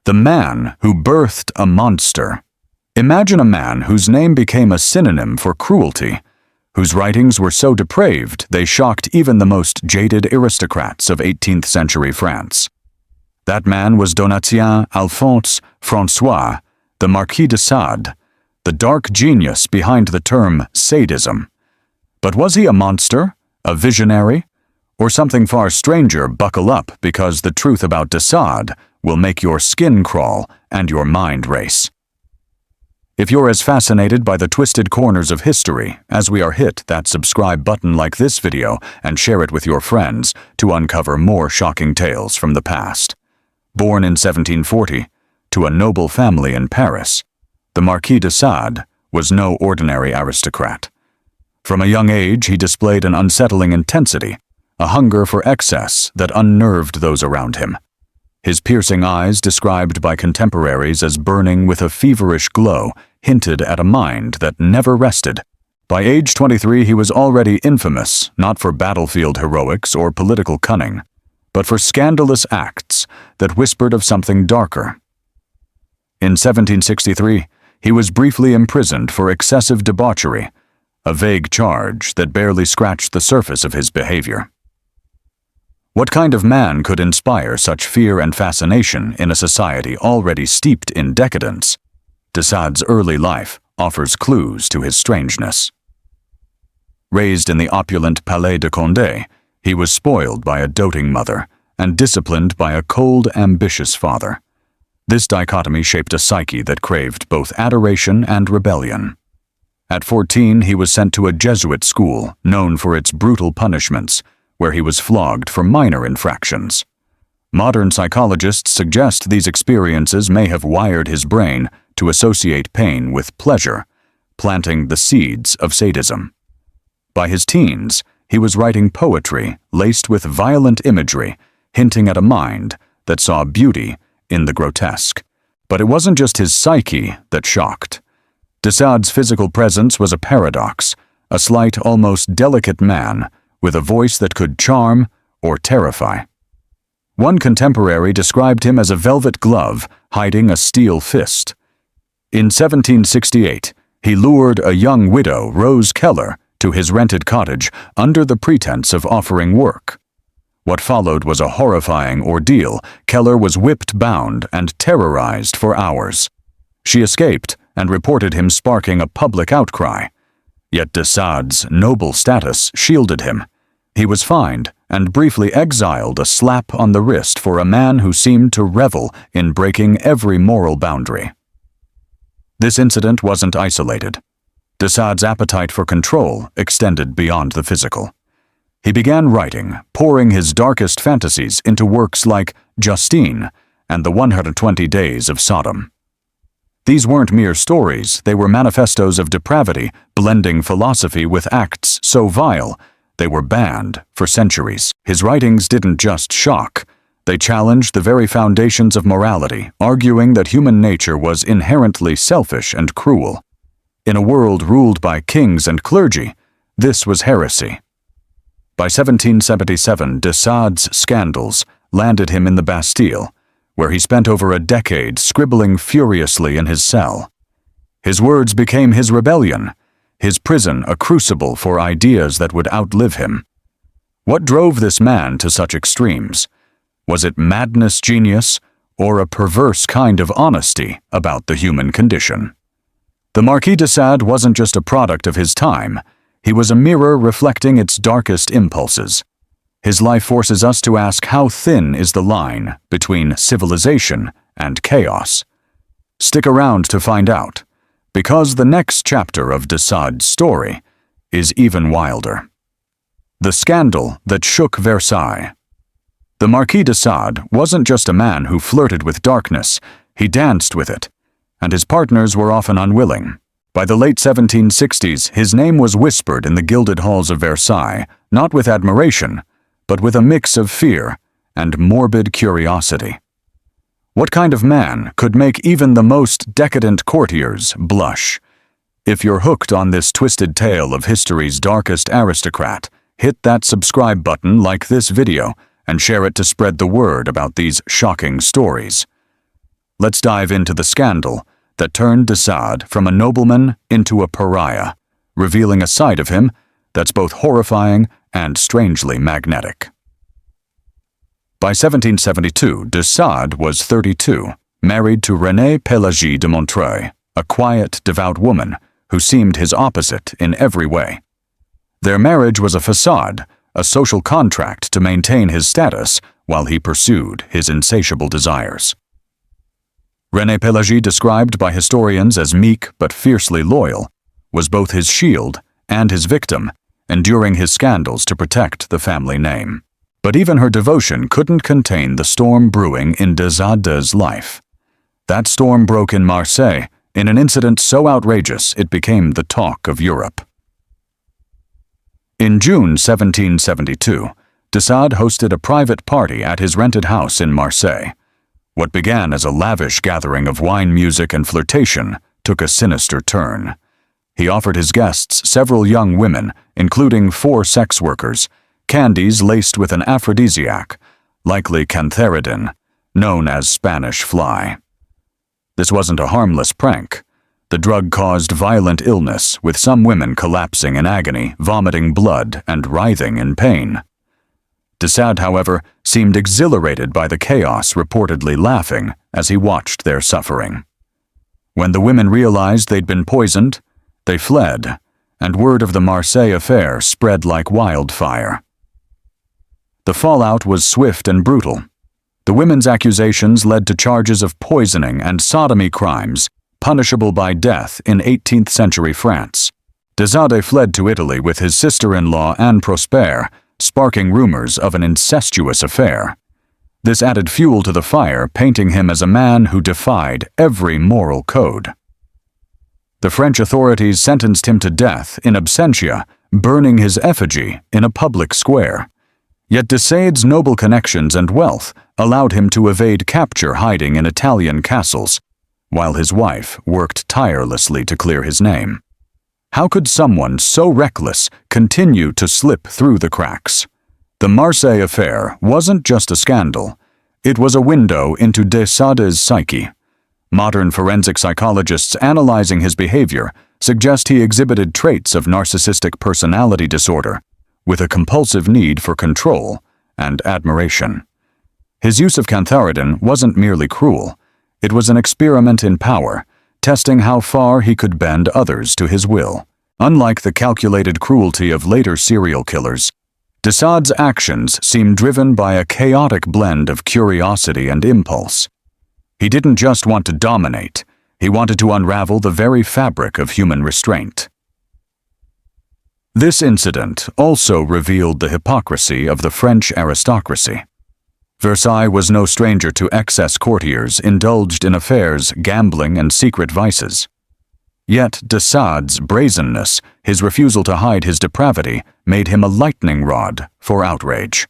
The man who birthed a monster. Imagine a man whose name became a synonym for cruelty, whose writings were so depraved they shocked even the most jaded aristocrats of 18th century France. That man was Donatien Alphonse François, the Marquis de Sade, the dark genius behind the term sadism. But was he a monster, a visionary, or something far stranger? Buckle up, because the truth about de Sade will make your skin crawl and your mind race. If you're as fascinated by the twisted corners of history as we are, hit that subscribe button like this video and share it with your friends to uncover more shocking tales from the past. Born in 1740 to a noble family in Paris, the Marquis de Sade was no ordinary aristocrat. From a young age, he displayed an unsettling intensity, a hunger for excess that unnerved those around him. His piercing eyes, described by contemporaries as burning with a feverish glow, hinted at a mind that never rested. By age 23, he was already infamous, not for battlefield heroics or political cunning, but for scandalous acts that whispered of something darker. In 1763, he was briefly imprisoned for excessive debauchery, a vague charge that barely scratched the surface of his behavior. What kind of man could inspire such fear and fascination in a society already steeped in decadence? De Sade's early life offers clues to his strangeness. Raised in the opulent Palais de Condé, he was spoiled by a doting mother and disciplined by a cold, ambitious father. This dichotomy shaped a psyche that craved both adoration and rebellion. At 14, he was sent to a Jesuit school known for its brutal punishments, where he was flogged for minor infractions. Modern psychologists suggest these experiences may have wired his brain to associate pain with pleasure, planting the seeds of sadism. By his teens, he was writing poetry laced with violent imagery, hinting at a mind that saw beauty in the grotesque. But it wasn't just his psyche that shocked. De Sade's physical presence was a paradox, a slight, almost delicate man with a voice that could charm or terrify. One contemporary described him as a velvet glove hiding a steel fist. In 1768, he lured a young widow, Rose Keller, to his rented cottage under the pretense of offering work. What followed was a horrifying ordeal. Keller was whipped, bound, and terrorized for hours. She escaped and reported him, sparking a public outcry. Yet de Sade's noble status shielded him. He was fined and briefly exiled, a slap on the wrist for a man who seemed to revel in breaking every moral boundary. This incident wasn't isolated. De Sade's appetite for control extended beyond the physical. He began writing, pouring his darkest fantasies into works like Justine and the 120 Days of Sodom. These weren't mere stories, they were manifestos of depravity, blending philosophy with acts so vile they were banned for centuries. His writings didn't just shock, they challenged the very foundations of morality, arguing that human nature was inherently selfish and cruel. In a world ruled by kings and clergy, this was heresy. By 1777, de Sade's scandals landed him in the Bastille, where he spent over a decade scribbling furiously in his cell. His words became his rebellion, his prison a crucible for ideas that would outlive him. What drove this man to such extremes? Was it madness, genius, or a perverse kind of honesty about the human condition? The Marquis de Sade wasn't just a product of his time, he was a mirror reflecting its darkest impulses. His life forces us to ask, how thin is the line between civilization and chaos? Stick around to find out, because the next chapter of de Sade's story is even wilder. The scandal that shook Versailles. The Marquis de Sade wasn't just a man who flirted with darkness, he danced with it, and his partners were often unwilling. By the late 1760s, his name was whispered in the gilded halls of Versailles, not with admiration, but with a mix of fear and morbid curiosity. What kind of man could make even the most decadent courtiers blush? If you're hooked on this twisted tale of history's darkest aristocrat, hit that subscribe button, like this video, and share it to spread the word about these shocking stories. Let's dive into the scandal that turned de Sade from a nobleman into a pariah, revealing a side of him that's both horrifying and strangely magnetic. By 1772, de Sade was 32, married to Renée Pélagie de Montreuil, a quiet, devout woman who seemed his opposite in every way. Their marriage was a facade, a social contract to maintain his status while he pursued his insatiable desires. Renée Pélagie, described by historians as meek but fiercely loyal, was both his shield and his victim, enduring his scandals to protect the family name. But even her devotion couldn't contain the storm brewing in de Sade's life. That storm broke in Marseille in an incident so outrageous it became the talk of Europe. In June 1772, de Sade hosted a private party at his rented house in Marseille. What began as a lavish gathering of wine, music, and flirtation took a sinister turn. He offered his guests several young women, including 4 sex workers, candies laced with an aphrodisiac, likely cantharidin, known as Spanish fly. This wasn't a harmless prank. The drug caused violent illness, with some women collapsing in agony, vomiting blood, and writhing in pain. De Sade, however, seemed exhilarated by the chaos, reportedly laughing as he watched their suffering. When the women realized they'd been poisoned, they fled, and word of the Marseille affair spread like wildfire. The fallout was swift and brutal. The women's accusations led to charges of poisoning and sodomy crimes, punishable by death in 18th century France. De Sade fled to Italy with his sister-in-law Anne Prosper, sparking rumors of an incestuous affair. This added fuel to the fire, painting him as a man who defied every moral code. The French authorities sentenced him to death in absentia, burning his effigy in a public square. Yet de Sade's noble connections and wealth allowed him to evade capture, hiding in Italian castles, while his wife worked tirelessly to clear his name. How could someone so reckless continue to slip through the cracks? The Marseille affair wasn't just a scandal. It was a window into de Sade's psyche. Modern forensic psychologists analyzing his behavior suggest he exhibited traits of narcissistic personality disorder, with a compulsive need for control and admiration. His use of cantharidin wasn't merely cruel. It was an experiment in power, testing how far he could bend others to his will. Unlike the calculated cruelty of later serial killers, de Sade's actions seemed driven by a chaotic blend of curiosity and impulse. He didn't just want to dominate, he wanted to unravel the very fabric of human restraint. This incident also revealed the hypocrisy of the French aristocracy. Versailles was no stranger to excess courtiers indulged in affairs, gambling, and secret vices. Yet de Sade's brazenness, his refusal to hide his depravity, made him a lightning rod for outrage.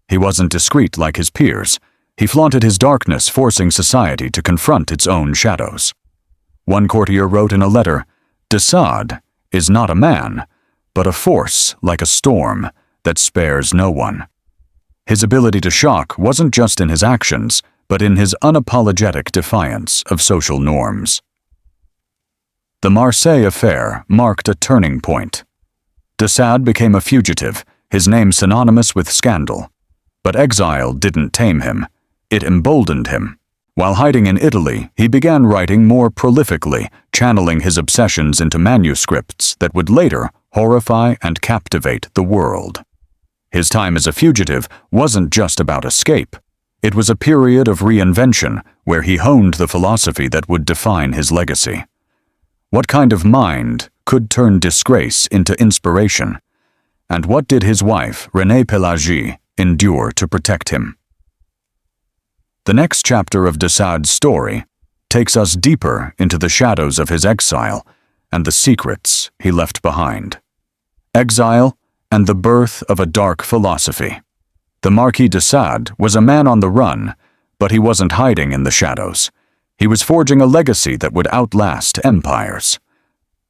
He wasn't discreet like his peers. He flaunted his darkness, forcing society to confront its own shadows. One courtier wrote in a letter, "De Sade is not a man, but a force like a storm that spares no one." His ability to shock wasn't just in his actions, but in his unapologetic defiance of social norms. The Marseille affair marked a turning point. De Sade became a fugitive, his name synonymous with scandal. But exile didn't tame him. It emboldened him. While hiding in Italy, he began writing more prolifically, channeling his obsessions into manuscripts that would later horrify and captivate the world. His time as a fugitive wasn't just about escape. It was a period of reinvention where he honed the philosophy that would define his legacy. What kind of mind could turn disgrace into inspiration? And what did his wife, Renée Pélagie, endure to protect him? The next chapter of de Sade's story takes us deeper into the shadows of his exile and the secrets he left behind. Exile and the birth of a dark philosophy. The Marquis de Sade was a man on the run, but he wasn't hiding in the shadows. He was forging a legacy that would outlast empires.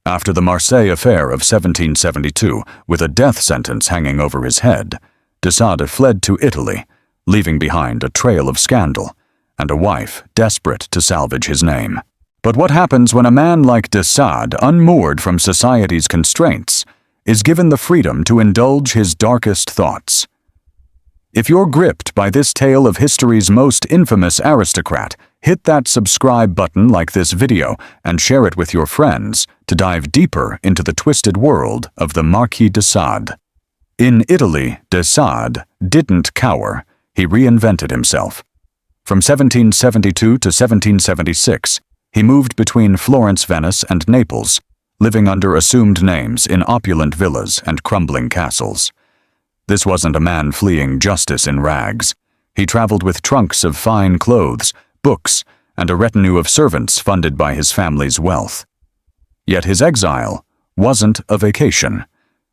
After the Marseille affair of 1772, with a death sentence hanging over his head, de Sade fled to Italy, leaving behind a trail of scandal, and a wife desperate to salvage his name. But what happens when a man like de Sade, unmoored from society's constraints, is given the freedom to indulge his darkest thoughts? If you're gripped by this tale of history's most infamous aristocrat, hit that subscribe button like this video and share it with your friends to dive deeper into the twisted world of the Marquis de Sade. In Italy, de Sade didn't cower, he reinvented himself. From 1772 to 1776, he moved between Florence, Venice, and Naples, living under assumed names in opulent villas and crumbling castles. This wasn't a man fleeing justice in rags. He traveled with trunks of fine clothes, books, and a retinue of servants funded by his family's wealth. Yet his exile wasn't a vacation.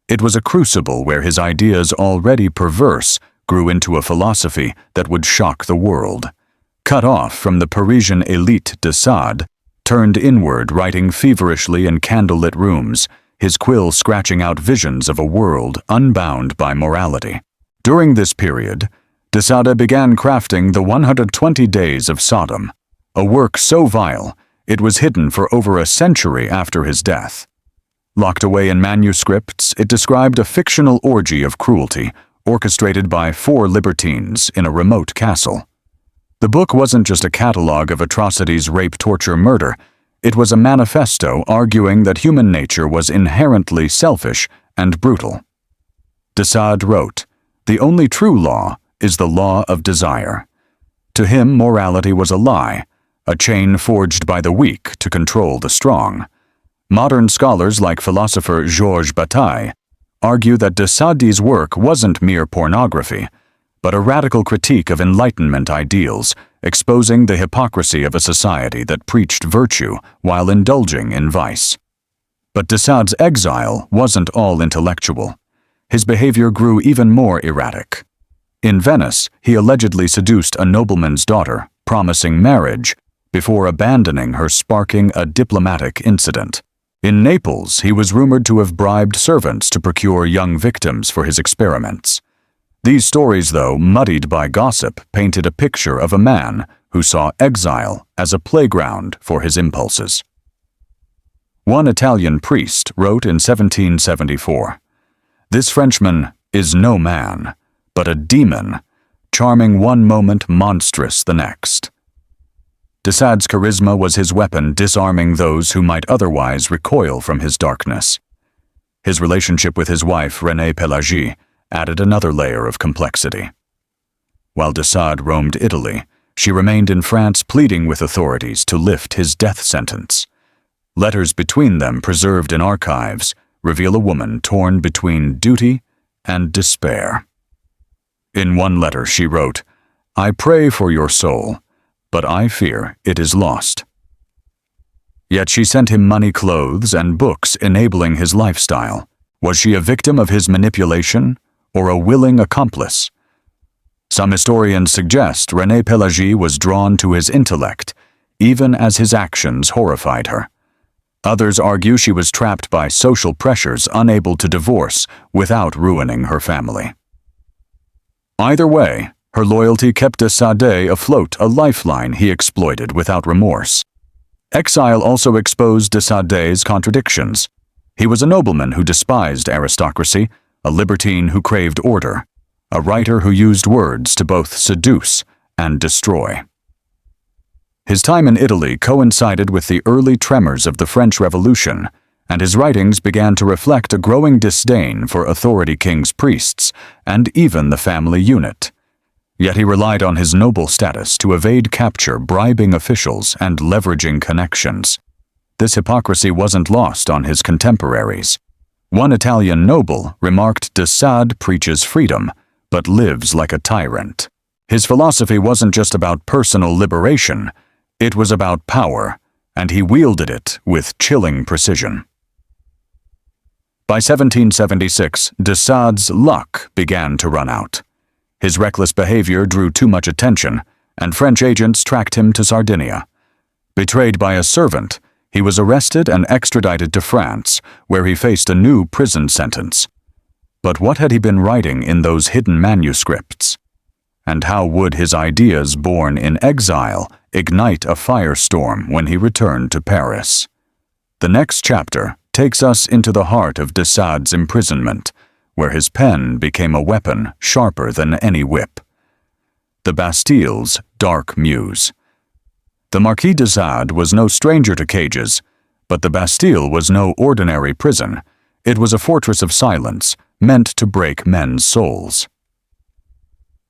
It was a crucible where his ideas, already perverse, grew into a philosophy that would shock the world. Cut off from the Parisian elite, de Sade turned inward, writing feverishly in candlelit rooms, his quill scratching out visions of a world unbound by morality. During this period, de Sade began crafting the 120 Days of Sodom, a work so vile it was hidden for over a century after his death. Locked away in manuscripts, it described a fictional orgy of cruelty orchestrated by 4 libertines in a remote castle. The book wasn't just a catalogue of atrocities, rape, torture, murder. It was a manifesto arguing that human nature was inherently selfish and brutal. De Sade wrote, "The only true law is the law of desire." To him, morality was a lie, a chain forged by the weak to control the strong. Modern scholars like philosopher Georges Bataille argue that de Sade's work wasn't mere pornography, but a radical critique of Enlightenment ideals, exposing the hypocrisy of a society that preached virtue while indulging in vice. But de Sade's exile wasn't all intellectual. His behavior grew even more erratic. In Venice, he allegedly seduced a nobleman's daughter, promising marriage, before abandoning her, sparking a diplomatic incident. In Naples, he was rumored to have bribed servants to procure young victims for his experiments. These stories, though muddied by gossip, painted a picture of a man who saw exile as a playground for his impulses. One Italian priest wrote in 1774, "This Frenchman is no man, but a demon, charming one moment, monstrous the next." De Sade's charisma was his weapon, disarming those who might otherwise recoil from his darkness. His relationship with his wife, Renée Pélagie, added another layer of complexity. While de Sade roamed Italy, she remained in France, pleading with authorities to lift his death sentence. Letters between them, preserved in archives, reveal a woman torn between duty and despair. In one letter she wrote, "I pray for your soul, but I fear it is lost." Yet she sent him money, clothes, and books enabling his lifestyle. Was she a victim of his manipulation, or a willing accomplice? Some historians suggest Renée Pélagie was drawn to his intellect, even as his actions horrified her. Others argue she was trapped by social pressures, unable to divorce without ruining her family. Either way, her loyalty kept de Sade afloat, a lifeline he exploited without remorse. Exile also exposed de Sade's contradictions. He was a nobleman who despised aristocracy, a libertine who craved order, a writer who used words to both seduce and destroy. His time in Italy coincided with the early tremors of the French Revolution, and his writings began to reflect a growing disdain for authority kings, priests, and even the family unit. Yet he relied on his noble status to evade capture, bribing officials and leveraging connections. This hypocrisy wasn't lost on his contemporaries. One Italian noble remarked, "De Sade preaches freedom, but lives like a tyrant." His philosophy wasn't just about personal liberation, it was about power, and he wielded it with chilling precision. By 1776, de Sade's luck began to run out. His reckless behavior drew too much attention, and French agents tracked him to Sardinia. Betrayed by a servant, he was arrested and extradited to France, where he faced a new prison sentence. But what had he been writing in those hidden manuscripts? And how would his ideas born in exile ignite a firestorm when he returned to Paris? The next chapter takes us into the heart of de Sade's imprisonment, where his pen became a weapon sharper than any whip. The Bastille's dark muse. The Marquis de Sade was no stranger to cages, but the Bastille was no ordinary prison. It was a fortress of silence, meant to break men's souls.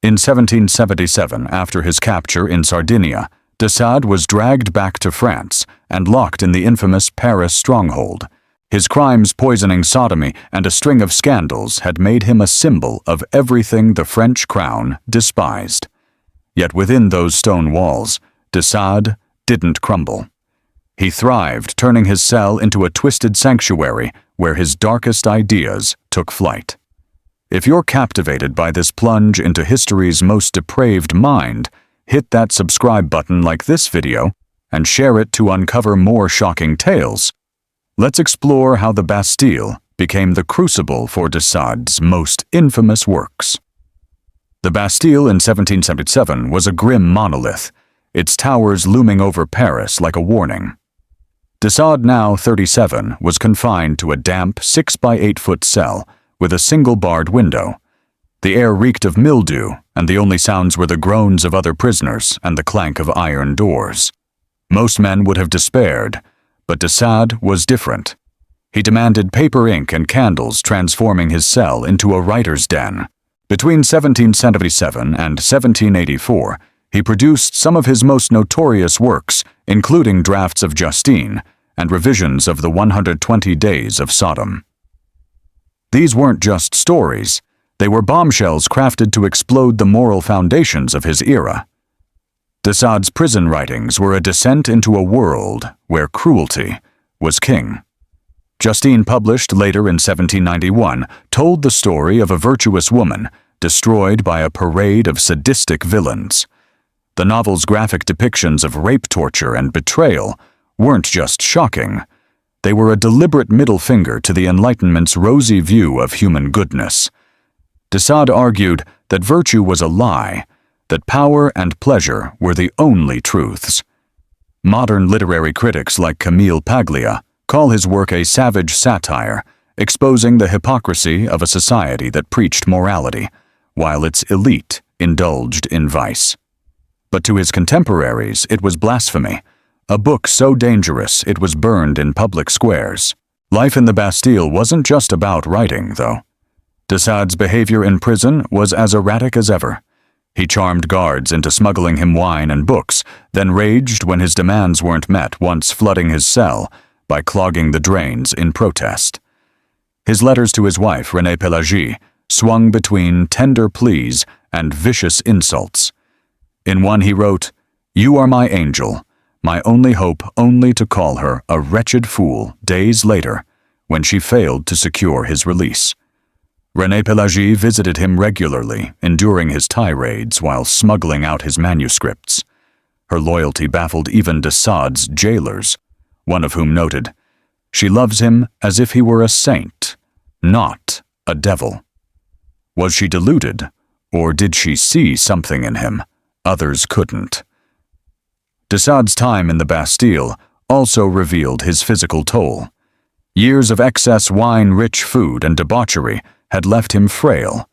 In 1777, after his capture in Sardinia, de Sade was dragged back to France and locked in the infamous Paris stronghold. His crimes poisoning sodomy and a string of scandals had made him a symbol of everything the French crown despised. Yet within those stone walls, de Sade didn't crumble. He thrived, turning his cell into a twisted sanctuary where his darkest ideas took flight. If you're captivated by this plunge into history's most depraved mind, hit that subscribe button like this video and share it to uncover more shocking tales. Let's explore how the Bastille became the crucible for de Sade's most infamous works. The Bastille in 1777 was a grim monolith, its towers looming over Paris like a warning. De Sade, now 37, was confined to a damp 6-by-8-foot cell with a single barred window. The air reeked of mildew, and the only sounds were the groans of other prisoners and the clank of iron doors. Most men would have despaired, but de Sade was different. He demanded paper, ink, and candles, transforming his cell into a writer's den. Between 1777 and 1784, he produced some of his most notorious works, including drafts of Justine and revisions of the 120 Days of Sodom. These weren't just stories, they were bombshells crafted to explode the moral foundations of his era. De Sade's prison writings were a descent into a world where cruelty was king. Justine, published later in 1791, told the story of a virtuous woman destroyed by a parade of sadistic villains. The novel's graphic depictions of rape, torture, and betrayal weren't just shocking. They were a deliberate middle finger to the Enlightenment's rosy view of human goodness. De Sade argued that virtue was a lie, that power and pleasure were the only truths. Modern literary critics like Camille Paglia call his work a savage satire, exposing the hypocrisy of a society that preached morality, while its elite indulged in vice. But to his contemporaries, it was blasphemy, a book so dangerous it was burned in public squares. Life in the Bastille wasn't just about writing, though. De Sade's behavior in prison was as erratic as ever. He charmed guards into smuggling him wine and books, then raged when his demands weren't met, once flooding his cell by clogging the drains in protest. His letters to his wife, Renée Pélagie, swung between tender pleas and vicious insults. In one he wrote, "You are my angel, my only hope only to call her a wretched fool days later when she failed to secure his release." Renée Pélagie visited him regularly, enduring his tirades while smuggling out his manuscripts. Her loyalty baffled even de Sade's jailers, one of whom noted, "She loves him as if he were a saint, not a devil." Was she deluded, or did she see something in him others couldn't? De Sade's time in the Bastille also revealed his physical toll. Years of excess wine-rich food and debauchery had left him frail,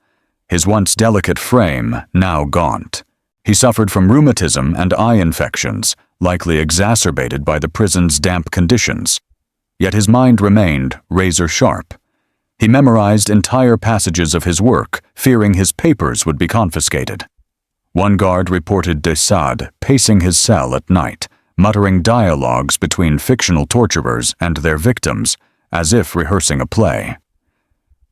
his once delicate frame now gaunt. He suffered from rheumatism and eye infections, likely exacerbated by the prison's damp conditions. Yet his mind remained razor-sharp. He memorized entire passages of his work, fearing his papers would be confiscated. One guard reported de Sade pacing his cell at night, muttering dialogues between fictional torturers and their victims, as if rehearsing a play.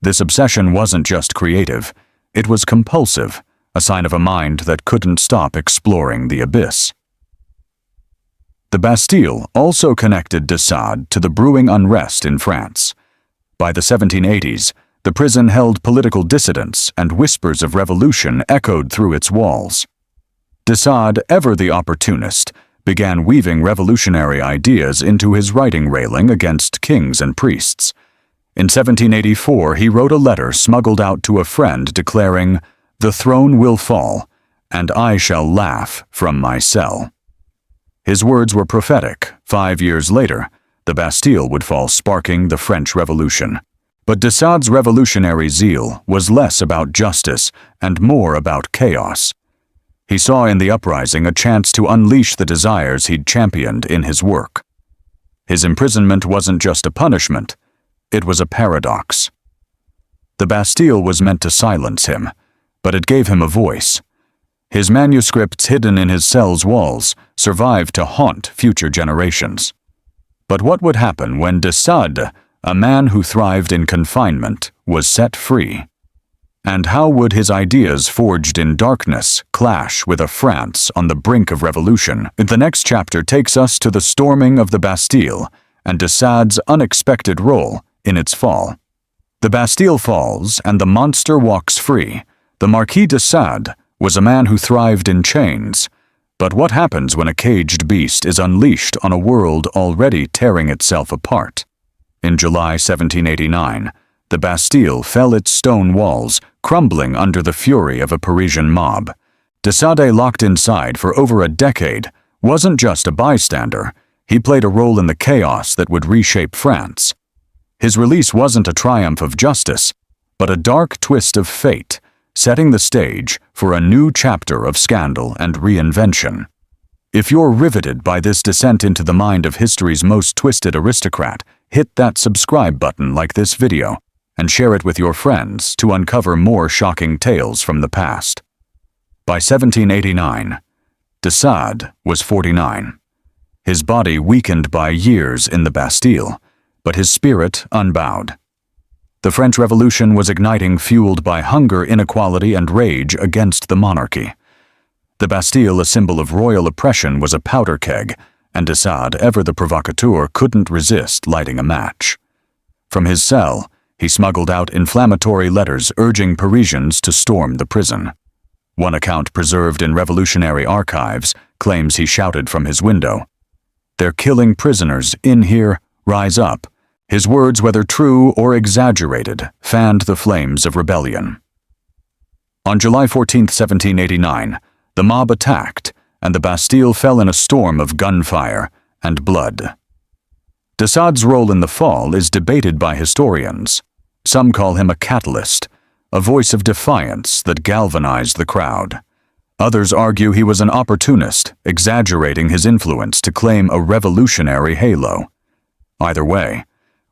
This obsession wasn't just creative, it was compulsive, a sign of a mind that couldn't stop exploring the abyss. The Bastille also connected de Sade to the brewing unrest in France. By the 1780s, the prison held political dissidents, and whispers of revolution echoed through its walls. De Sade, ever the opportunist, began weaving revolutionary ideas into his writing railing against kings and priests. In 1784, he wrote a letter smuggled out to a friend declaring, "The throne will fall, and I shall laugh from my cell." His words were prophetic. 5 years later, the Bastille would fall, sparking the French Revolution. But de Sade's revolutionary zeal was less about justice and more about chaos. He saw in the uprising a chance to unleash the desires he'd championed in his work. His imprisonment wasn't just a punishment, it was a paradox. The Bastille was meant to silence him, but it gave him a voice. His manuscripts hidden in his cell's walls survived to haunt future generations. But what would happen when de Sade, a man who thrived in confinement, was set free? And how would his ideas forged in darkness clash with a France on the brink of revolution? The next chapter takes us to the storming of the Bastille and de Sade's unexpected role in its fall. The Bastille falls and the monster walks free. The Marquis de Sade was a man who thrived in chains. But what happens when a caged beast is unleashed on a world already tearing itself apart? In July 1789, the Bastille fell, its stone walls crumbling under the fury of a Parisian mob. De Sade, locked inside for over a decade, wasn't just a bystander. He played a role in the chaos that would reshape France. His release wasn't a triumph of justice, but a dark twist of fate, setting the stage for a new chapter of scandal and reinvention. If you're riveted by this descent into the mind of history's most twisted aristocrat, hit that subscribe button like this video and share it with your friends to uncover more shocking tales from the past. By 1789, de Sade was 49. His body weakened by years in the Bastille, but his spirit unbowed. The French Revolution was igniting, fueled by hunger, inequality, and rage against the monarchy. The Bastille, a symbol of royal oppression, was a powder keg, and de Sade, ever the provocateur, couldn't resist lighting a match. From his cell, he smuggled out inflammatory letters urging Parisians to storm the prison. One account preserved in revolutionary archives claims he shouted from his window, "They're killing prisoners in here, rise up." His words, whether true or exaggerated, fanned the flames of rebellion. On July 14, 1789, the mob attacked, and the Bastille fell in a storm of gunfire and blood. De Sade's role in the fall is debated by historians. Some call him a catalyst, a voice of defiance that galvanized the crowd. Others argue he was an opportunist, exaggerating his influence to claim a revolutionary halo. Either way,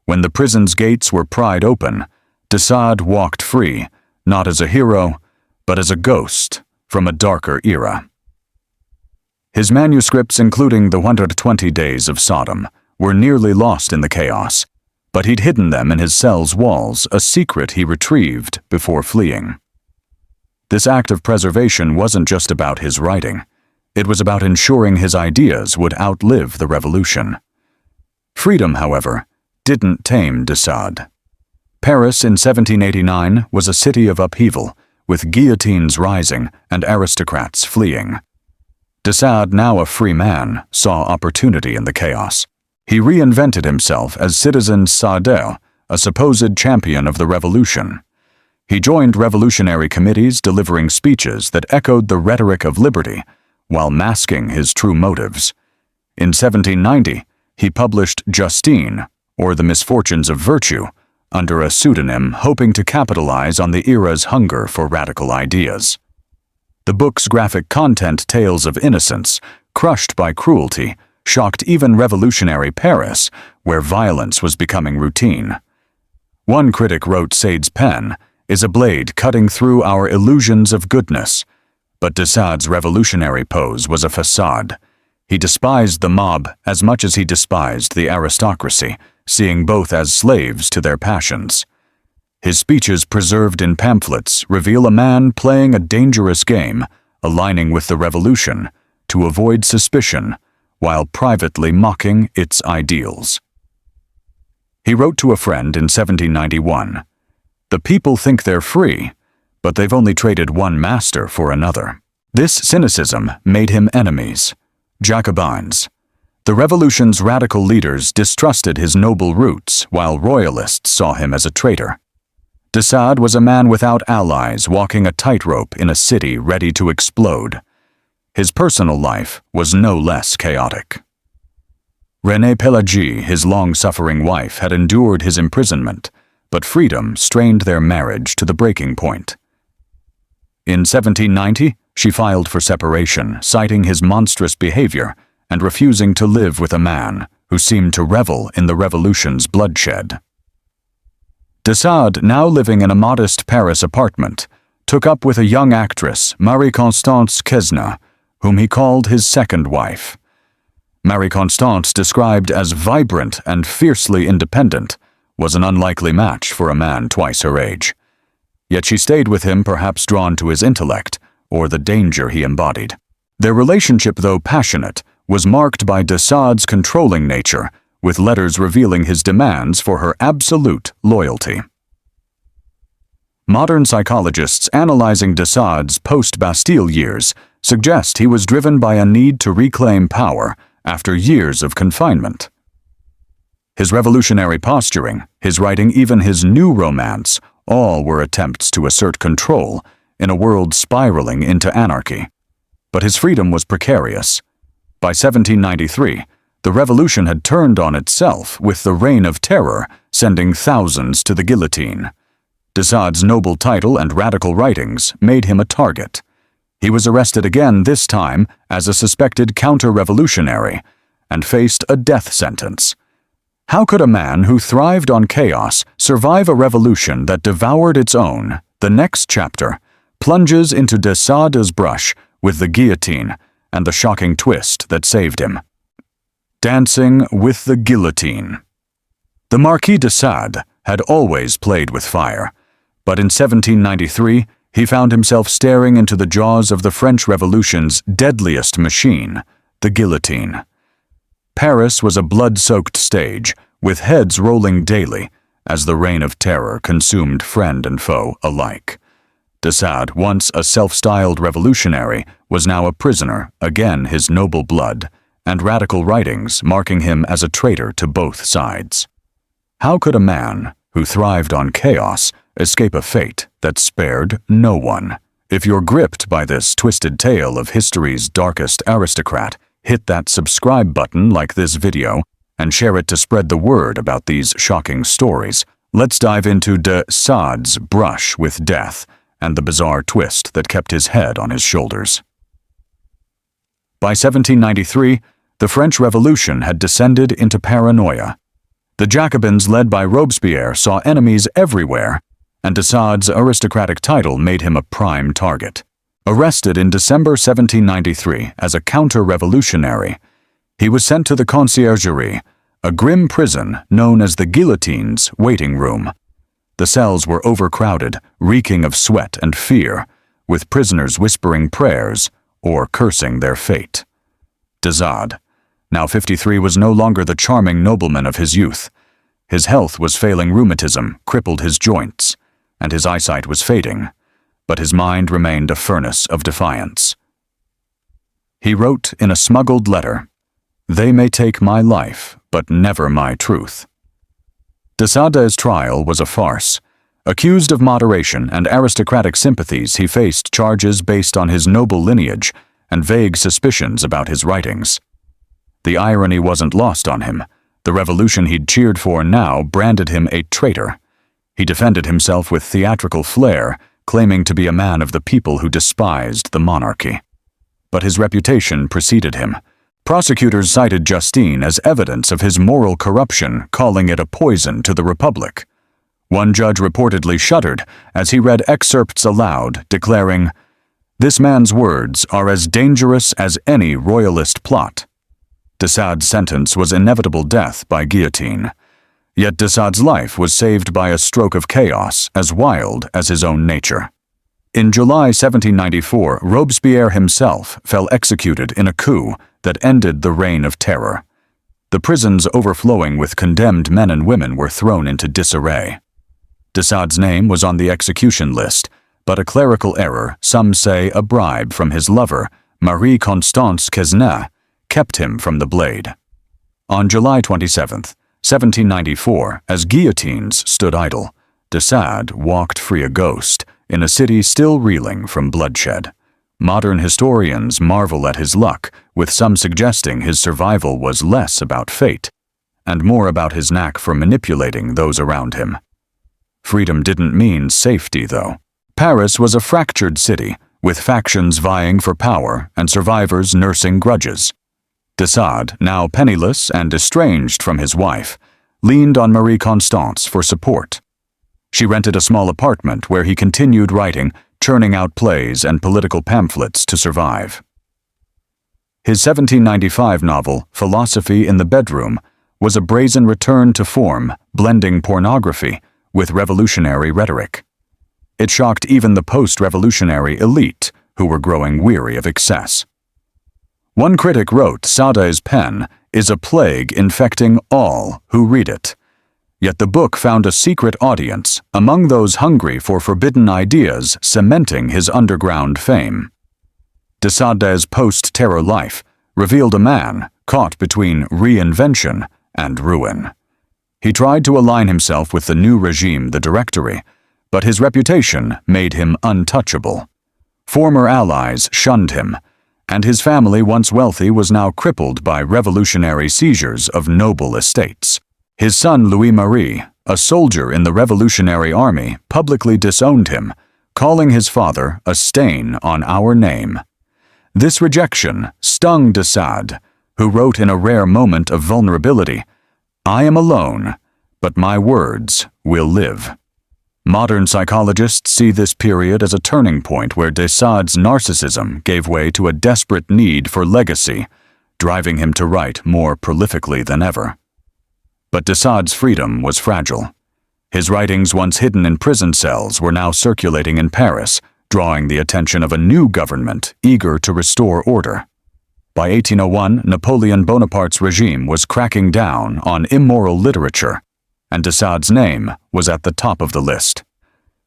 when the prison's gates were pried open, de Sade walked free, not as a hero, but as a ghost from a darker era. His manuscripts, including the 120 Days of Sodom, were nearly lost in the chaos, but he'd hidden them in his cell's walls, a secret he retrieved before fleeing. This act of preservation wasn't just about his writing. It was about ensuring his ideas would outlive the revolution. Freedom, however, didn't tame de Sade. Paris in 1789 was a city of upheaval, with guillotines rising and aristocrats fleeing. De Sade, now a free man, saw opportunity in the chaos. He reinvented himself as Citizen Sade, a supposed champion of the revolution. He joined revolutionary committees, delivering speeches that echoed the rhetoric of liberty, while masking his true motives. In 1790, he published Justine, or The Misfortunes of Virtue, under a pseudonym, hoping to capitalize on the era's hunger for radical ideas. The book's graphic content, tales of innocence crushed by cruelty, shocked even revolutionary Paris, where violence was becoming routine. One critic wrote, "Sade's pen is a blade cutting through our illusions of goodness," but de Sade's revolutionary pose was a facade. He despised the mob as much as he despised the aristocracy, seeing both as slaves to their passions. His speeches, preserved in pamphlets, reveal a man playing a dangerous game, aligning with the revolution to avoid suspicion, while privately mocking its ideals. He wrote to a friend in 1791, "The people think they're free, but they've only traded one master for another." This cynicism made him enemies, Jacobins. The revolution's radical leaders distrusted his noble roots, while royalists saw him as a traitor. De Sade was a man without allies walking a tightrope in a city ready to explode. His personal life was no less chaotic. Renée Pélagie, his long-suffering wife, had endured his imprisonment, but freedom strained their marriage to the breaking point. In 1790, she filed for separation, citing his monstrous behavior and refusing to live with a man who seemed to revel in the revolution's bloodshed. De Sade, now living in a modest Paris apartment, took up with a young actress, Marie-Constance Quesnay, whom he called his second wife. Marie-Constance, described as vibrant and fiercely independent, was an unlikely match for a man twice her age. Yet she stayed with him, perhaps drawn to his intellect or the danger he embodied. Their relationship, though passionate, was marked by de Sade's controlling nature, with letters revealing his demands for her absolute loyalty. Modern psychologists analyzing de Sade's post-Bastille years suggest he was driven by a need to reclaim power after years of confinement. His revolutionary posturing, his writing, even his new romance, all were attempts to assert control in a world spiraling into anarchy. But his freedom was precarious. By 1793, the revolution had turned on itself, with the Reign of Terror sending thousands to the guillotine. De Sade's noble title and radical writings made him a target. He was arrested again, this time as a suspected counter-revolutionary, and faced a death sentence. How could a man who thrived on chaos survive a revolution that devoured its own? The next chapter plunges into de Sade's brush with the guillotine and the shocking twist that saved him. Dancing with the guillotine. The Marquis de Sade had always played with fire, but in 1793 he found himself staring into the jaws of the French Revolution's deadliest machine, the guillotine. Paris was a blood-soaked stage, with heads rolling daily as the Reign of Terror consumed friend and foe alike. De Sade, once a self-styled revolutionary, was now a prisoner, again his noble blood, and radical writings marking him as a traitor to both sides. How could a man who thrived on chaos escape a fate that spared no one? If you're gripped by this twisted tale of history's darkest aristocrat, hit that subscribe button like this video and share it to spread the word about these shocking stories. Let's dive into de Sade's brush with death and the bizarre twist that kept his head on his shoulders. By 1793, the French Revolution had descended into paranoia. The Jacobins, led by Robespierre, saw enemies everywhere, and de Sade's aristocratic title made him a prime target. Arrested in December 1793 as a counter-revolutionary, he was sent to the Conciergerie, a grim prison known as the guillotine's waiting room. The cells were overcrowded, reeking of sweat and fear, with prisoners whispering prayers or cursing their fate. De Sade, now 53, was no longer the charming nobleman of his youth. His health was failing, rheumatism crippled his joints, and his eyesight was fading, but his mind remained a furnace of defiance. He wrote in a smuggled letter, "They may take my life, but never my truth." De Sade's trial was a farce. Accused of moderation and aristocratic sympathies, he faced charges based on his noble lineage and vague suspicions about his writings. The irony wasn't lost on him. The revolution he'd cheered for now branded him a traitor. He defended himself with theatrical flair, claiming to be a man of the people who despised the monarchy. But his reputation preceded him. Prosecutors cited Justine as evidence of his moral corruption, calling it a poison to the Republic. One judge reportedly shuddered as he read excerpts aloud, declaring, "This man's words are as dangerous as any royalist plot." De Sade's sentence was inevitable death by guillotine. Yet de Sade's life was saved by a stroke of chaos as wild as his own nature. In July 1794, Robespierre himself fell executed in a coup that ended the Reign of Terror. The prisons overflowing with condemned men and women were thrown into disarray. De Sade's name was on the execution list, but a clerical error, some say a bribe from his lover, Marie-Constance Quesnay, kept him from the blade. On July 27, 1794, as guillotines stood idle, De Sade walked free a ghost in a city still reeling from bloodshed. Modern historians marvel at his luck, with some suggesting his survival was less about fate and more about his knack for manipulating those around him. Freedom didn't mean safety, though. Paris was a fractured city, with factions vying for power and survivors nursing grudges. De Sade, now penniless and estranged from his wife, leaned on Marie Constance for support. She rented a small apartment where he continued writing, churning out plays and political pamphlets to survive. His 1795 novel, Philosophy in the Bedroom, was a brazen return to form, blending pornography with revolutionary rhetoric. It shocked even the post-revolutionary elite, who were growing weary of excess. One critic wrote, "Sade's pen is a plague infecting all who read it." Yet the book found a secret audience among those hungry for forbidden ideas, cementing his underground fame. De Sade's post-terror life revealed a man caught between reinvention and ruin. He tried to align himself with the new regime, the Directory, but his reputation made him untouchable. Former allies shunned him, and his family, once wealthy, was now crippled by revolutionary seizures of noble estates. His son Louis-Marie, a soldier in the Revolutionary Army, publicly disowned him, calling his father a stain on our name. This rejection stung De Sade, who wrote in a rare moment of vulnerability, "I am alone, but my words will live." Modern psychologists see this period as a turning point where De Sade's narcissism gave way to a desperate need for legacy, driving him to write more prolifically than ever. But De Sade's freedom was fragile. His writings, once hidden in prison cells, were now circulating in Paris, drawing the attention of a new government eager to restore order. By 1801, Napoleon Bonaparte's regime was cracking down on immoral literature, and De Sade's name was at the top of the list.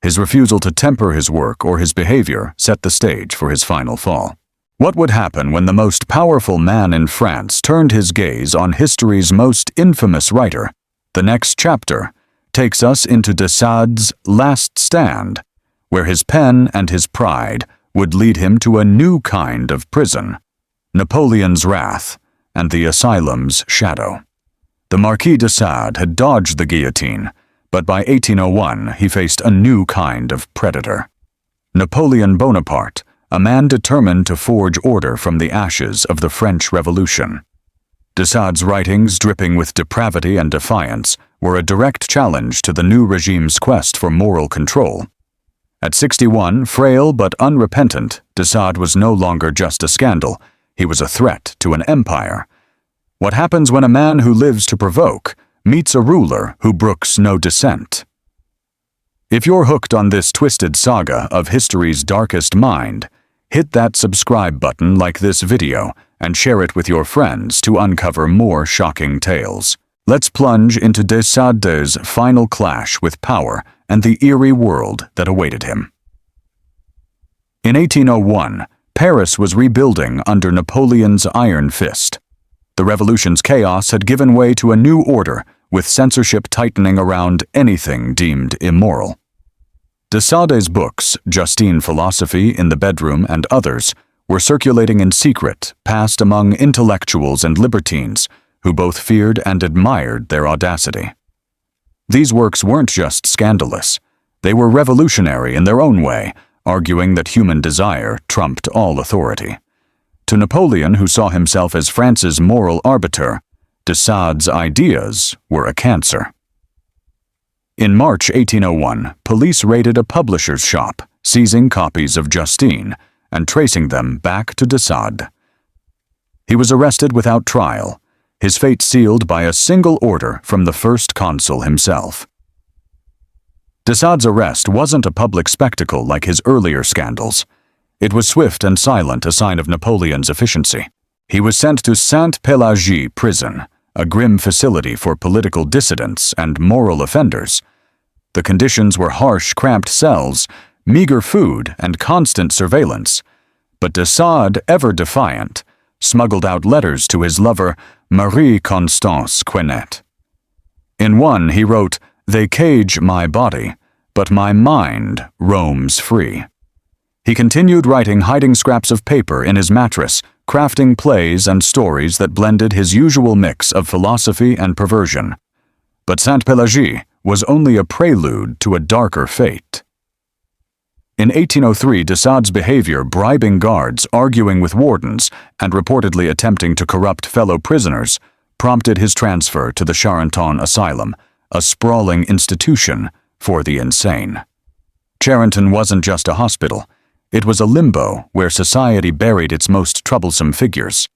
His refusal to temper his work or his behavior set the stage for his final fall. What would happen when the most powerful man in France turned his gaze on history's most infamous writer? The next chapter takes us into De Sade's last stand, where his pen and his pride would lead him to a new kind of prison, Napoleon's wrath and the asylum's shadow. The Marquis de Sade had dodged the guillotine, but by 1801 he faced a new kind of predator. Napoleon Bonaparte, a man determined to forge order from the ashes of the French Revolution. De Sade's writings, dripping with depravity and defiance, were a direct challenge to the new regime's quest for moral control. At 61, frail but unrepentant, De Sade was no longer just a scandal, he was a threat to an empire. What happens when a man who lives to provoke meets a ruler who brooks no dissent? If you're hooked on this twisted saga of history's darkest mind, hit that subscribe button like this video and share it with your friends to uncover more shocking tales. Let's plunge into De Sade's final clash with power and the eerie world that awaited him. In 1801, Paris was rebuilding under Napoleon's iron fist. The revolution's chaos had given way to a new order, with censorship tightening around anything deemed immoral. De Sade's books, Justine, Philosophy in the Bedroom, and others, were circulating in secret, passed among intellectuals and libertines who both feared and admired their audacity. These works weren't just scandalous. They were revolutionary in their own way, arguing that human desire trumped all authority. To Napoleon, who saw himself as France's moral arbiter, De Sade's ideas were a cancer. In March 1801, police raided a publisher's shop, seizing copies of Justine and tracing them back to De Sade. He was arrested without trial, his fate sealed by a single order from the first consul himself. De Sade's arrest wasn't a public spectacle like his earlier scandals. It was swift and silent, a sign of Napoleon's efficiency. He was sent to Sainte-Pélagie prison, a grim facility for political dissidents and moral offenders. The conditions were harsh, cramped cells, meager food, and constant surveillance. But De Sade, ever defiant, smuggled out letters to his lover, Marie Constance Quenet. In one, he wrote, "They cage my body, but my mind roams free." He continued writing, hiding scraps of paper in his mattress, crafting plays and stories that blended his usual mix of philosophy and perversion. But Sainte-Pélagie was only a prelude to a darker fate. In 1803, de Sade's behavior, bribing guards, arguing with wardens, and reportedly attempting to corrupt fellow prisoners, prompted his transfer to the Charenton asylum, a sprawling institution for the insane. Charenton wasn't just a hospital. It was a limbo where society buried its most troublesome figures.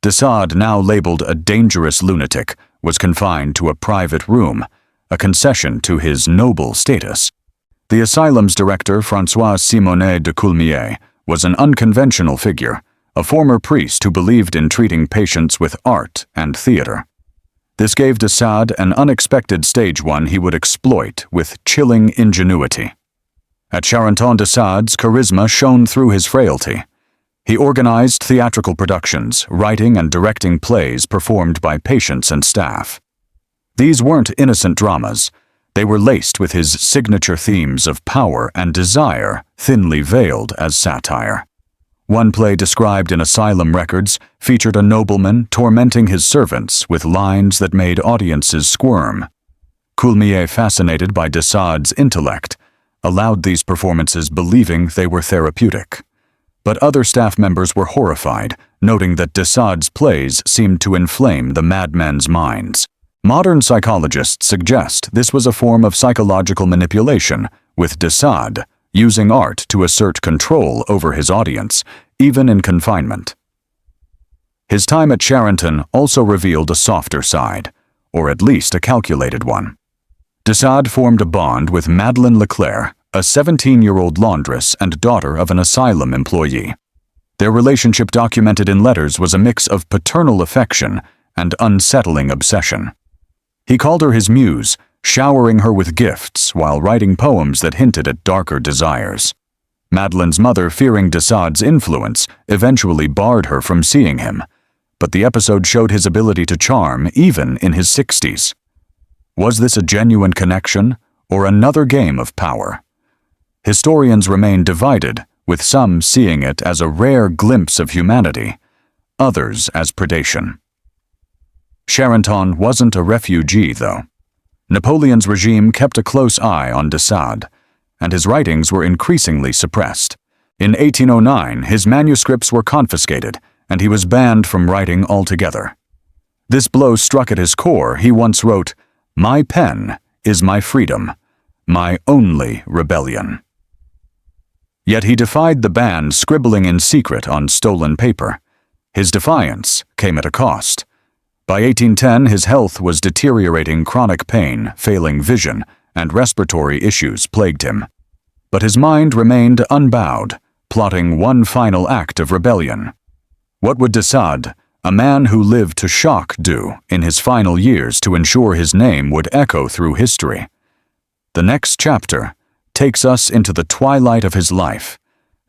De Sade, now labeled a dangerous lunatic, was confined to a private room, a concession to his noble status. The asylum's director, François Simonet de Coulmiers, was an unconventional figure, a former priest who believed in treating patients with art and theater. This gave de Sade an unexpected stage one he would exploit with chilling ingenuity. At Charenton, de Sade's charisma shone through his frailty. He organized theatrical productions, writing and directing plays performed by patients and staff. These weren't innocent dramas. They were laced with his signature themes of power and desire, thinly veiled as satire. One play described in asylum records featured a nobleman tormenting his servants with lines that made audiences squirm. Coulmiers, fascinated by de Sade's intellect, allowed these performances, believing they were therapeutic. But other staff members were horrified, noting that de Sade's plays seemed to inflame the madmen's minds. Modern psychologists suggest this was a form of psychological manipulation, with de Sade using art to assert control over his audience, even in confinement. His time at Charenton also revealed a softer side, or at least a calculated one. De Sade formed a bond with Madeleine Leclerc, a 17-year-old laundress and daughter of an asylum employee. Their relationship, documented in letters, was a mix of paternal affection and unsettling obsession. He called her his muse, showering her with gifts while writing poems that hinted at darker desires. Madeleine's mother, fearing de Sade's influence, eventually barred her from seeing him, but the episode showed his ability to charm even in his 60s. Was this a genuine connection, or another game of power? Historians remain divided, with some seeing it as a rare glimpse of humanity, others as predation. Charenton wasn't a refugee, though. Napoleon's regime kept a close eye on de Sade, and his writings were increasingly suppressed. In 1809, his manuscripts were confiscated, and he was banned from writing altogether. This blow struck at his core. He once wrote, "My pen is my freedom, my only rebellion." Yet he defied the ban, scribbling in secret on stolen paper. His defiance came at a cost. By 1810, his health was deteriorating. Chronic pain, failing vision, and respiratory issues plagued him. But his mind remained unbowed, plotting one final act of rebellion. What would de Sade, a man who lived to shock, do in his final years to ensure his name would echo through history? The next chapter takes us into the twilight of his life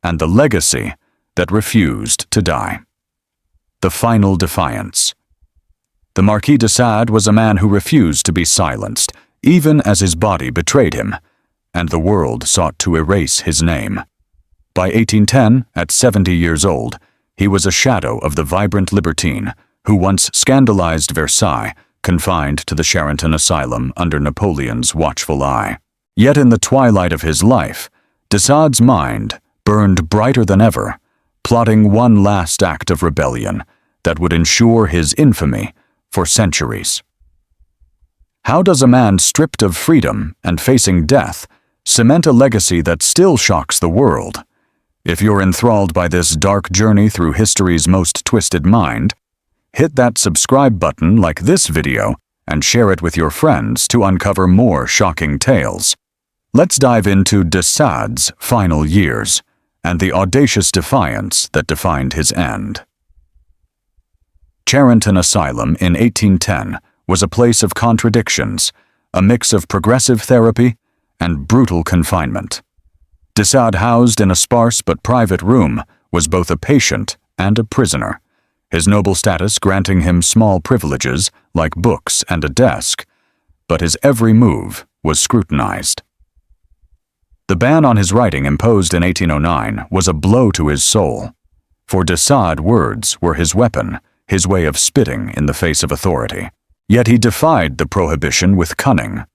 and the legacy that refused to die. The final defiance. The Marquis de Sade was a man who refused to be silenced, even as his body betrayed him, and the world sought to erase his name. By 1810, at 70 years old, he was a shadow of the vibrant libertine who once scandalized Versailles, confined to the Charenton asylum under Napoleon's watchful eye. Yet in the twilight of his life, de Sade's mind burned brighter than ever, plotting one last act of rebellion that would ensure his infamy for centuries. How does a man stripped of freedom and facing death cement a legacy that still shocks the world? If you're enthralled by this dark journey through history's most twisted mind, hit that subscribe button like this video and share it with your friends to uncover more shocking tales. Let's dive into de Sade's final years and the audacious defiance that defined his end. Charenton Asylum in 1810 was a place of contradictions, a mix of progressive therapy and brutal confinement. De Sade, housed in a sparse but private room, was both a patient and a prisoner, his noble status granting him small privileges like books and a desk, but his every move was scrutinized. The ban on his writing imposed in 1809 was a blow to his soul. For de Sade, words were his weapon, his way of spitting in the face of authority. Yet he defied the prohibition with cunning.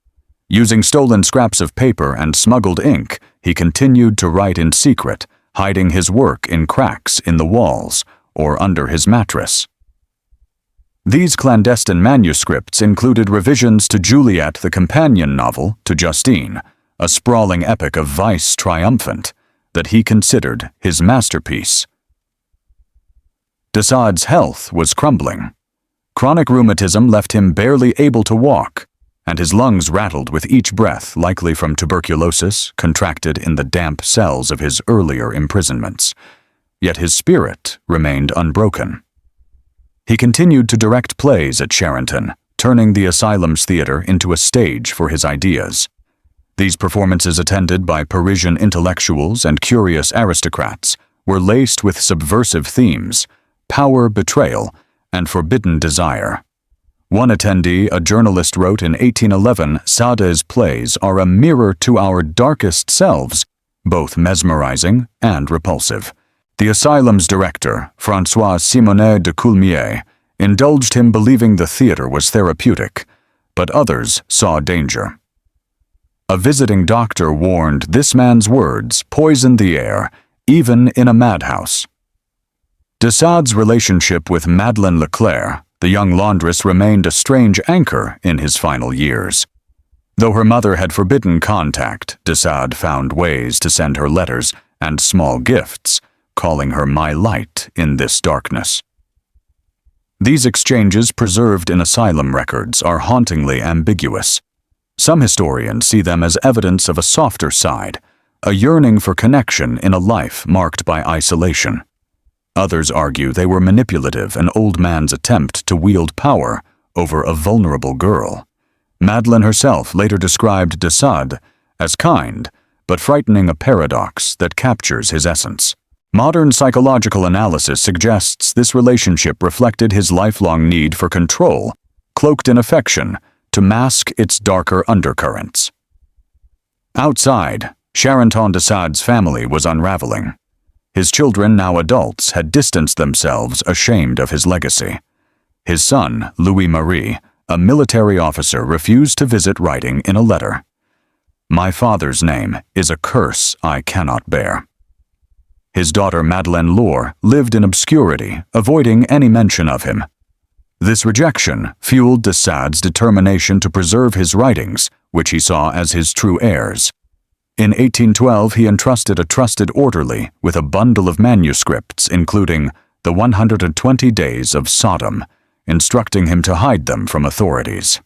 Using stolen scraps of paper and smuggled ink, he continued to write in secret, hiding his work in cracks in the walls or under his mattress. These clandestine manuscripts included revisions to Juliet, the companion novel to Justine, a sprawling epic of vice triumphant that he considered his masterpiece. De Sade's health was crumbling. Chronic rheumatism left him barely able to walk, and his lungs rattled with each breath, likely from tuberculosis contracted in the damp cells of his earlier imprisonments. Yet his spirit remained unbroken. He continued to direct plays at Charenton, turning the asylum's theater into a stage for his ideas. These performances, attended by Parisian intellectuals and curious aristocrats, were laced with subversive themes: power, betrayal, and forbidden desire. One attendee, a journalist, wrote in 1811, "Sade's plays are a mirror to our darkest selves, both mesmerizing and repulsive." The asylum's director, François Simonet de Coulmiers, indulged him, believing the theater was therapeutic, but others saw danger. A visiting doctor warned this man's words poisoned the air, even in a madhouse. De Sade's relationship with Madeleine Leclerc, the young laundress, remained a strange anchor in his final years. Though her mother had forbidden contact, de Sade found ways to send her letters and small gifts, calling her "my light in this darkness." These exchanges, preserved in asylum records, are hauntingly ambiguous. Some historians see them as evidence of a softer side, a yearning for connection in a life marked by isolation. Others argue they were manipulative, an old man's attempt to wield power over a vulnerable girl. Madeleine herself later described de Sade as kind, but frightening, a paradox that captures his essence. Modern psychological analysis suggests this relationship reflected his lifelong need for control, cloaked in affection, to mask its darker undercurrents. Outside, Charenton de Sade's family was unraveling. His children, now adults, had distanced themselves, ashamed of his legacy. His son, Louis-Marie, a military officer, refused to visit, writing in a letter, "My father's name is a curse I cannot bear." His daughter, Madeleine Laure, lived in obscurity, avoiding any mention of him. This rejection fueled de Sade's determination to preserve his writings, which he saw as his true heirs. In 1812, he entrusted a trusted orderly with a bundle of manuscripts, including the 120 Days of Sodom, instructing him to hide them from authorities.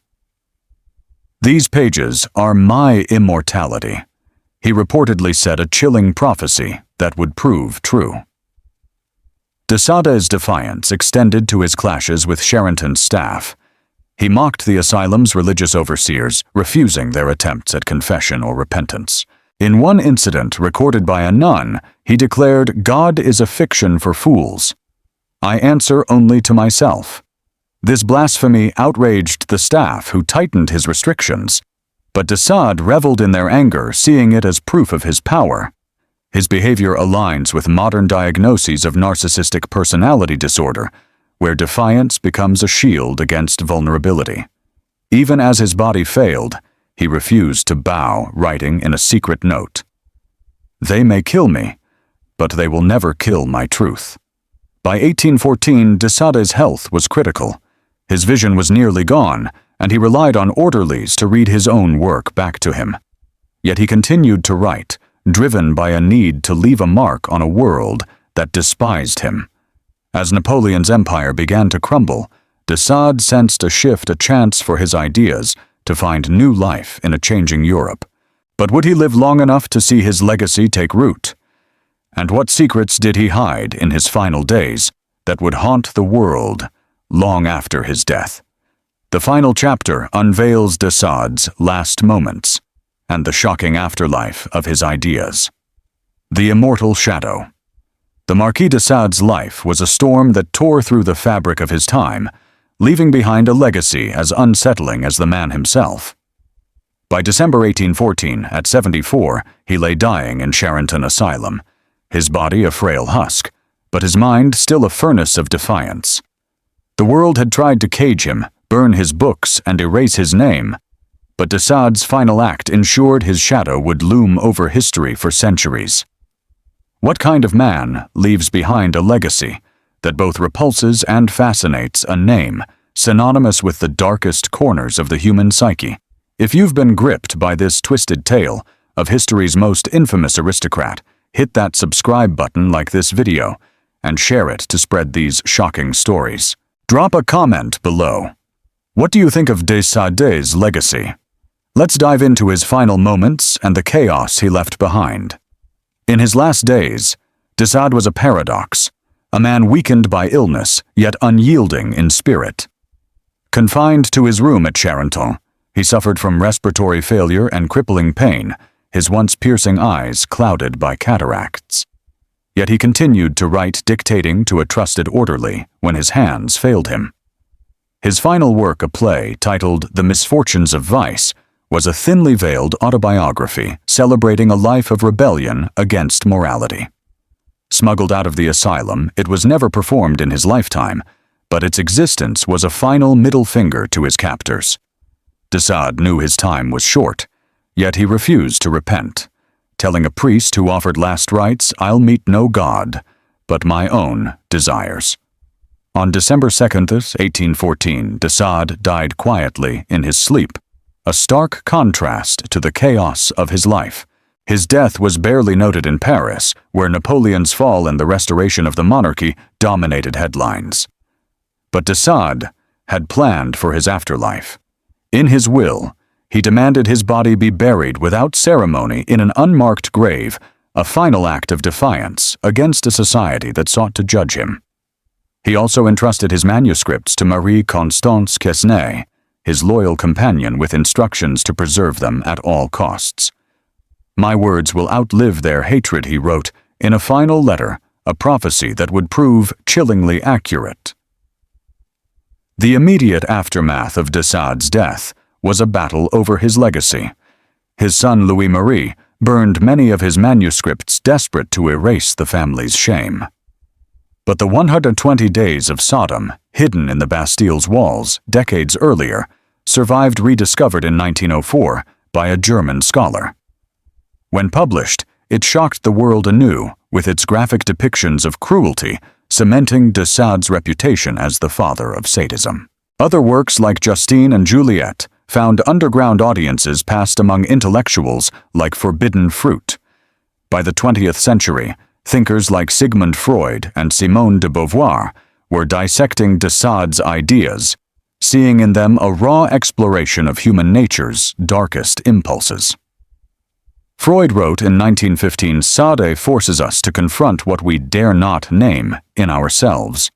"These pages are my immortality," he reportedly said, a chilling prophecy that would prove true. De Sade's defiance extended to his clashes with Charenton's staff. He mocked the asylum's religious overseers, refusing their attempts at confession or repentance. In one incident recorded by a nun, he declared, "God is a fiction for fools. I answer only to myself." This blasphemy outraged the staff, who tightened his restrictions, but de Sade reveled in their anger, seeing it as proof of his power. His behavior aligns with modern diagnoses of narcissistic personality disorder, where defiance becomes a shield against vulnerability. Even as his body failed, he refused to bow, writing in a secret note, "They may kill me, but they will never kill my truth." By 1814, de Sade's health was critical. His vision was nearly gone, and he relied on orderlies to read his own work back to him. Yet he continued to write, driven by a need to leave a mark on a world that despised him. As Napoleon's empire began to crumble, de Sade sensed a shift, a chance for his ideas to find new life in a changing Europe. But would he live long enough to see his legacy take root? And what secrets did he hide in his final days that would haunt the world long after his death? The final chapter unveils de Sade's last moments and the shocking afterlife of his ideas. The Immortal Shadow. The Marquis de Sade's life was a storm that tore through the fabric of his time, leaving behind a legacy as unsettling as the man himself. By December 1814, at 74, he lay dying in Charenton Asylum, his body a frail husk, but his mind still a furnace of defiance. The world had tried to cage him, burn his books, and erase his name, but de Sade's final act ensured his shadow would loom over history for centuries. What kind of man leaves behind a legacy that both repulses and fascinates, a name synonymous with the darkest corners of the human psyche? If you've been gripped by this twisted tale of history's most infamous aristocrat, hit that subscribe button like this video and share it to spread these shocking stories. Drop a comment below. What do you think of de Sade's legacy? Let's dive into his final moments and the chaos he left behind. In his last days, de Sade was a paradox, a man weakened by illness, yet unyielding in spirit. Confined to his room at Charenton, he suffered from respiratory failure and crippling pain, his once piercing eyes clouded by cataracts. Yet he continued to write, dictating to a trusted orderly when his hands failed him. His final work, a play titled The Misfortunes of Vice, was a thinly veiled autobiography celebrating a life of rebellion against morality. Smuggled out of the asylum, it was never performed in his lifetime, but its existence was a final middle finger to his captors. De Sade knew his time was short, yet he refused to repent, telling a priest who offered last rites, "I'll meet no God, but my own desires." On December 2nd, 1814, de Sade died quietly in his sleep, a stark contrast to the chaos of his life. His death was barely noted in Paris, where Napoleon's fall and the restoration of the monarchy dominated headlines. But de Sade had planned for his afterlife. In his will, he demanded his body be buried without ceremony in an unmarked grave, a final act of defiance against a society that sought to judge him. He also entrusted his manuscripts to Marie Constance Quesnay, his loyal companion, with instructions to preserve them at all costs. "My words will outlive their hatred," he wrote, in a final letter, a prophecy that would prove chillingly accurate. The immediate aftermath of de Sade's death was a battle over his legacy. His son Louis-Marie burned many of his manuscripts, desperate to erase the family's shame. But the 120 Days of Sodom, hidden in the Bastille's walls decades earlier, survived, rediscovered in 1904 by a German scholar. When published, it shocked the world anew with its graphic depictions of cruelty, cementing de Sade's reputation as the father of sadism. Other works like Justine and Juliet found underground audiences, passed among intellectuals like forbidden fruit. By the 20th century, thinkers like Sigmund Freud and Simone de Beauvoir were dissecting de Sade's ideas, seeing in them a raw exploration of human nature's darkest impulses. Freud wrote in 1915, "Sade forces us to confront what we dare not name in ourselves."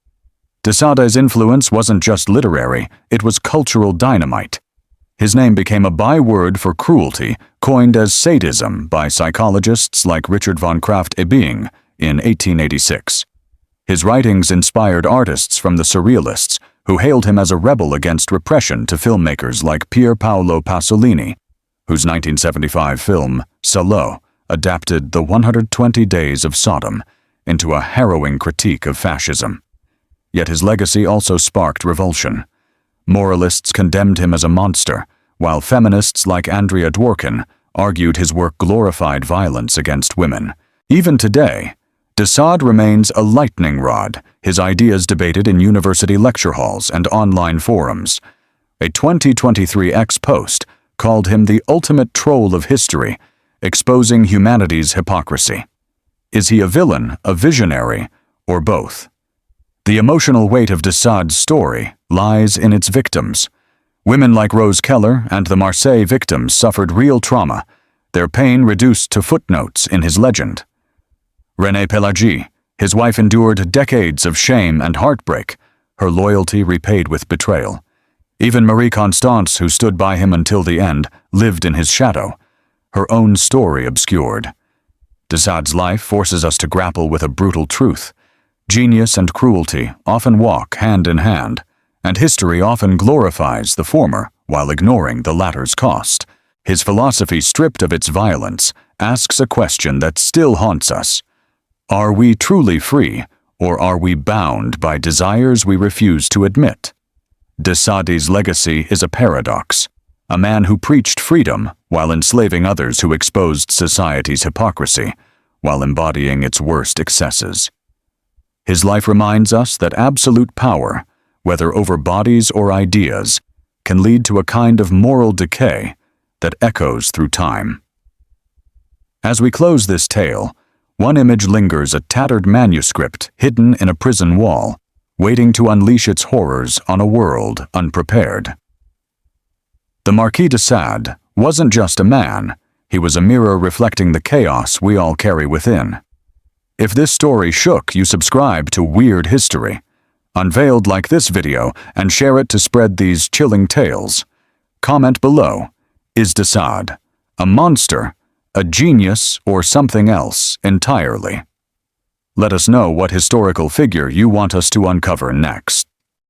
De Sade's influence wasn't just literary, it was cultural dynamite. His name became a byword for cruelty, coined as sadism by psychologists like Richard von Krafft-Ebing in 1886. His writings inspired artists from the Surrealists, who hailed him as a rebel against repression, to filmmakers like Pier Paolo Pasolini, whose 1975 film, Salo, adapted the 120 Days of Sodom into a harrowing critique of fascism. Yet his legacy also sparked revulsion. Moralists condemned him as a monster, while feminists like Andrea Dworkin argued his work glorified violence against women. Even today, de Sade remains a lightning rod, his ideas debated in university lecture halls and online forums. A 2023 X-post called him the ultimate troll of history, exposing humanity's hypocrisy. Is he a villain, a visionary, or both? The emotional weight of de Sade's story lies in its victims. Women like Rose Keller and the Marseille victims suffered real trauma, their pain reduced to footnotes in his legend. René Pelagie, his wife, endured decades of shame and heartbreak, her loyalty repaid with betrayal. Even Marie Constance, who stood by him until the end, lived in his shadow, her own story obscured. De Sade's life forces us to grapple with a brutal truth. Genius and cruelty often walk hand in hand, and history often glorifies the former while ignoring the latter's cost. His philosophy, stripped of its violence, asks a question that still haunts us. Are we truly free, or are we bound by desires we refuse to admit? De Sade's legacy is a paradox. A man who preached freedom while enslaving others, who exposed society's hypocrisy while embodying its worst excesses. His life reminds us that absolute power, whether over bodies or ideas, can lead to a kind of moral decay that echoes through time. As we close this tale, one image lingers: a tattered manuscript hidden in a prison wall, waiting to unleash its horrors on a world unprepared. The Marquis de Sade wasn't just a man, he was a mirror reflecting the chaos we all carry within. If this story shook you, subscribe to Weird History Unveiled, like this video, and share it to spread these chilling tales. Comment below: is de Sade a monster, a genius, or something else entirely? Let us know what historical figure you want us to uncover next.